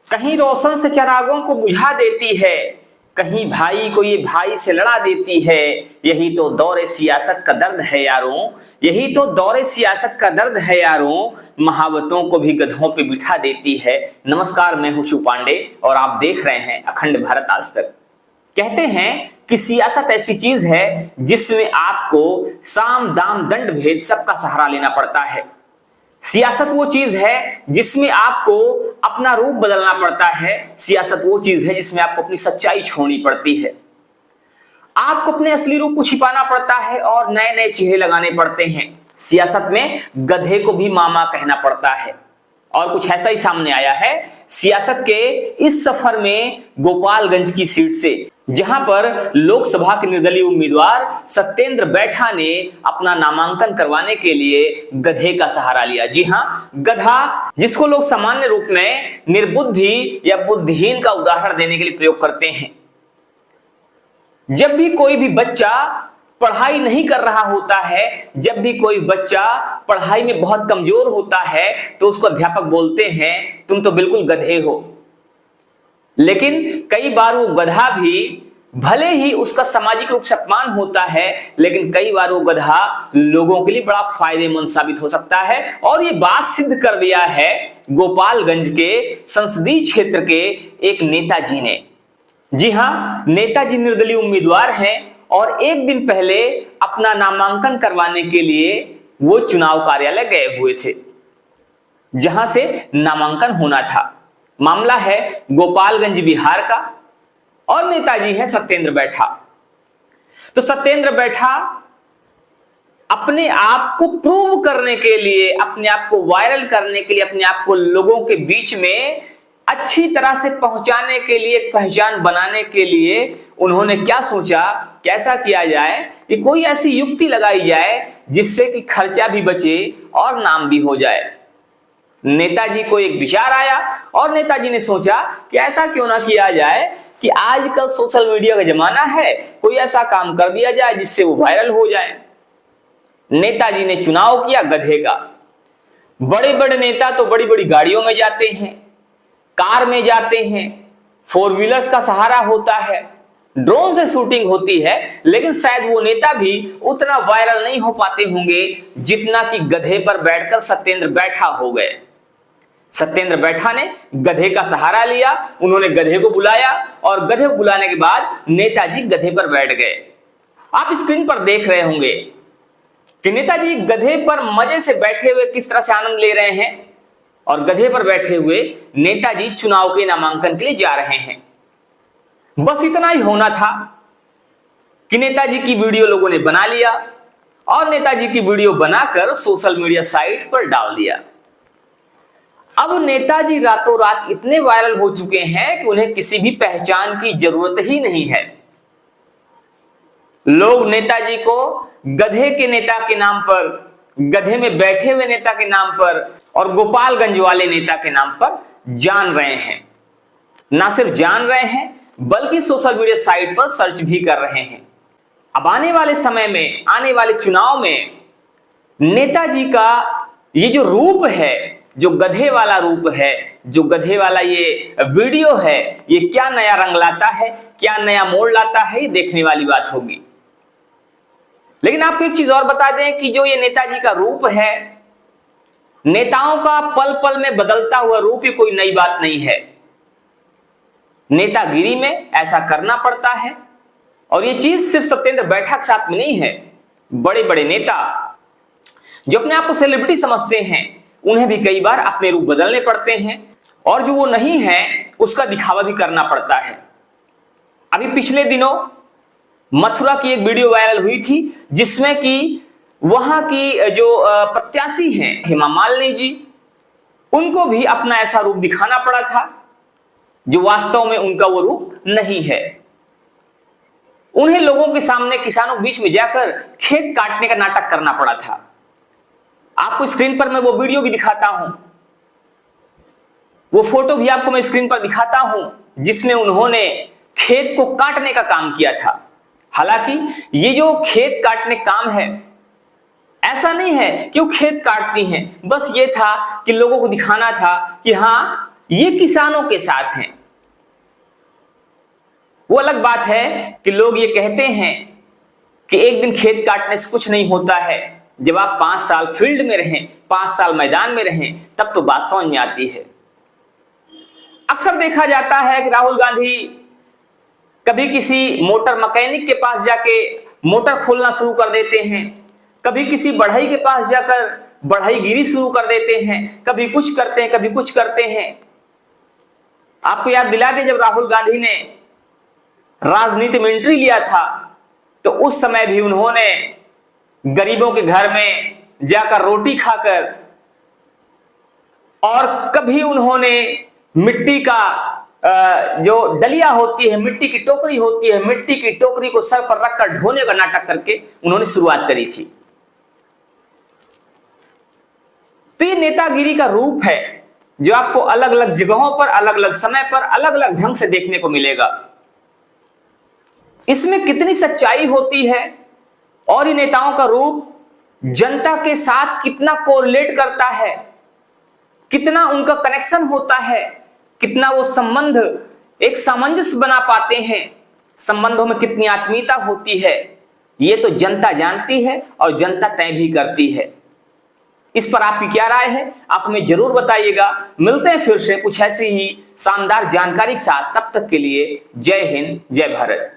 कहीं रोशन से चिरागों को बुझा देती है, कहीं भाई को ये भाई से लड़ा देती है। यही तो दौरे सियासत का दर्द है यारों, यही तो दौरे सियासत का दर्द है यारों, महावतों को भी गधों पे बिठा देती है। नमस्कार, मैं हूं शिव पांडे और आप देख रहे हैं अखंड भारत आज तक। कहते हैं कि सियासत ऐसी चीज है जिसमें आपको साम दाम दंड भेद सबका सहारा लेना पड़ता है। सियासत वो चीज है जिसमें आपको अपना रूप बदलना पड़ता है। सियासत वो चीज है जिसमें आपको अपनी सच्चाई छोड़नी पड़ती है। आपको अपने असली रूप को छिपाना पड़ता है और नए नए चेहरे लगाने पड़ते हैं। सियासत में गधे को भी मामा कहना पड़ता है और कुछ ऐसा ही सामने आया है सियासत के इस सफर में गोपालगंज की सीट से, जहां पर लोकसभा के निर्दलीय उम्मीदवार सत्येंद्र बैठा ने अपना नामांकन करवाने के लिए गधे का सहारा लिया। जी हां, गधा, जिसको लोग सामान्य रूप में निर्बुद्धि या बुद्धिहीन का उदाहरण देने के लिए प्रयोग करते हैं। जब भी कोई भी बच्चा पढ़ाई नहीं कर रहा होता है, जब भी कोई बच्चा पढ़ाई में बहुत कमजोर होता है, तो उसको अध्यापक बोलते हैं तुम तो बिल्कुल गधे हो। लेकिन कई बार वो गधा भी, भले ही उसका सामाजिक रूप से अपमान होता है, लेकिन कई बार वो गधा लोगों के लिए बड़ा फायदेमंद साबित हो सकता है। और ये बात सिद्ध कर दिया है गोपालगंज के संसदीय क्षेत्र के एक नेताजी ने। जी हां, नेताजी निर्दलीय उम्मीदवार हैं और एक दिन पहले अपना नामांकन करवाने के लिए वो चुनाव कार्यालय गए हुए थे जहां से नामांकन होना था। मामला है गोपालगंज बिहार का और नेताजी है सत्येंद्र बैठा। तो सत्येंद्र बैठा अपने आप को प्रूव करने के लिए, अपने आप को वायरल करने के लिए, अपने आप को लोगों के बीच में अच्छी तरह से पहुंचाने के लिए, एक पहचान बनाने के लिए उन्होंने क्या सोचा, कैसा किया जाए कि कोई ऐसी युक्ति लगाई जाए जिससे कि खर्चा भी बचे और नाम भी हो जाए। नेताजी को एक विचार आया और नेताजी ने सोचा कि ऐसा क्यों ना किया जाए कि आजकल सोशल मीडिया का जमाना है, कोई ऐसा काम कर दिया जाए जिससे वो वायरल हो जाए। नेताजी ने चुनाव किया गधे का। बड़े बड़े नेता तो बड़ी बड़ी गाड़ियों में जाते हैं, कार में जाते हैं, 4 व्हीलर्स का सहारा होता है, ड्रोन से शूटिंग होती है, लेकिन शायद वो नेता भी उतना वायरल नहीं हो पाते होंगे जितना कि गधे पर बैठकर सत्येंद्र बैठा हो गए। सत्येंद्र बैठा ने गधे का सहारा लिया, उन्होंने गधे को बुलाया और गधे को बुलाने के बाद नेताजी गधे पर बैठ गए। आप स्क्रीन पर देख रहे होंगे कि नेताजी गधे पर मजे से बैठे हुए किस तरह से आनंद ले रहे हैं और गधे पर बैठे हुए नेताजी चुनाव के नामांकन के लिए जा रहे हैं। बस इतना ही होना था कि नेताजी की वीडियो लोगों ने बना लिया और नेताजी की वीडियो बनाकर सोशल मीडिया साइट पर डाल दिया। अब नेताजी रातों रात इतने वायरल हो चुके हैं कि उन्हें किसी भी पहचान की जरूरत ही नहीं है। लोग नेताजी को गधे के नेता के नाम पर, गधे में बैठे हुए नेता के नाम पर और गोपालगंज वाले नेता के नाम पर जान रहे हैं। ना सिर्फ जान रहे हैं बल्कि सोशल मीडिया साइट पर सर्च भी कर रहे हैं। अब आने वाले समय में, आने वाले चुनाव में नेताजी का ये जो रूप है, जो गधे वाला रूप है, जो गधे वाला ये वीडियो है, ये क्या नया रंग लाता है, क्या नया मोड़ लाता है, ये देखने वाली बात होगी। लेकिन आपको एक चीज और बता दें कि जो ये नेताजी का रूप है, नेताओं का पल पल में बदलता हुआ रूप, ये कोई नई बात नहीं है। नेतागिरी में ऐसा करना पड़ता है और ये चीज सिर्फ सत्येंद्र बैठा के साथ में नहीं है। बड़े बड़े नेता जो अपने आप को सेलिब्रिटी समझते हैं, उन्हें भी कई बार अपने रूप बदलने पड़ते हैं और जो वो नहीं है उसका दिखावा भी करना पड़ता है। अभी पिछले दिनों मथुरा की एक वीडियो वायरल हुई थी जिसमें कि वहां की जो प्रत्याशी हैं हेमा मालिनी जी, उनको भी अपना ऐसा रूप दिखाना पड़ा था जो वास्तव में उनका वो रूप नहीं है। उन्हें लोगों के सामने, किसानों के बीच में जाकर खेत काटने का नाटक करना पड़ा था। आपको स्क्रीन पर मैं वो वीडियो भी दिखाता हूं, वो फोटो भी आपको मैं स्क्रीन पर दिखाता हूं जिसमें उन्होंने खेत को काटने का काम किया था। हालांकि ये जो खेत काटने काम है, ऐसा नहीं है कि वो खेत काटती हैं, बस ये था कि लोगों को दिखाना था कि हाँ ये किसानों के साथ हैं। वो अलग बात है कि लोग ये कहते हैं कि एक दिन खेत काटने से कुछ नहीं होता है। जब आप 5 साल फील्ड में रहें, 5 साल मैदान में रहें, तब तो बात समझ में आती है। अक्सर देखा जाता है कि राहुल गांधी कभी किसी मोटर मैकेनिक के पास जाके मोटर खोलना शुरू कर देते हैं, कभी किसी बढ़ई के पास जाकर बढ़ईगिरी शुरू कर देते हैं, कभी कुछ करते हैं, कभी कुछ करते हैं। आपको याद दिला दे, जब राहुल गांधी ने राजनीति में एंट्री लिया था तो उस समय भी उन्होंने गरीबों के घर में जाकर रोटी खाकर, और कभी उन्होंने मिट्टी का जो डलिया होती है, मिट्टी की टोकरी होती है, मिट्टी की टोकरी को सर पर रखकर ढोने का नाटक करके उन्होंने शुरुआत करी थी। तो ये नेतागिरी का रूप है जो आपको अलग अलग जगहों पर, अलग अलग समय पर, अलग अलग ढंग से देखने को मिलेगा। इसमें कितनी सच्चाई होती है और ये नेताओं का रूप जनता के साथ कितना कोरिलेट करता है, कितना उनका कनेक्शन होता है, कितना वो संबंध एक सामंजस्य बना पाते हैं, संबंधों में कितनी आत्मीयता होती है, ये तो जनता जानती है और जनता तय भी करती है। इस पर आपकी क्या राय है, आप हमें जरूर बताइएगा। मिलते हैं फिर से कुछ ऐसी ही शानदार जानकारी के साथ। तब तक के लिए जय हिंद, जय भारत।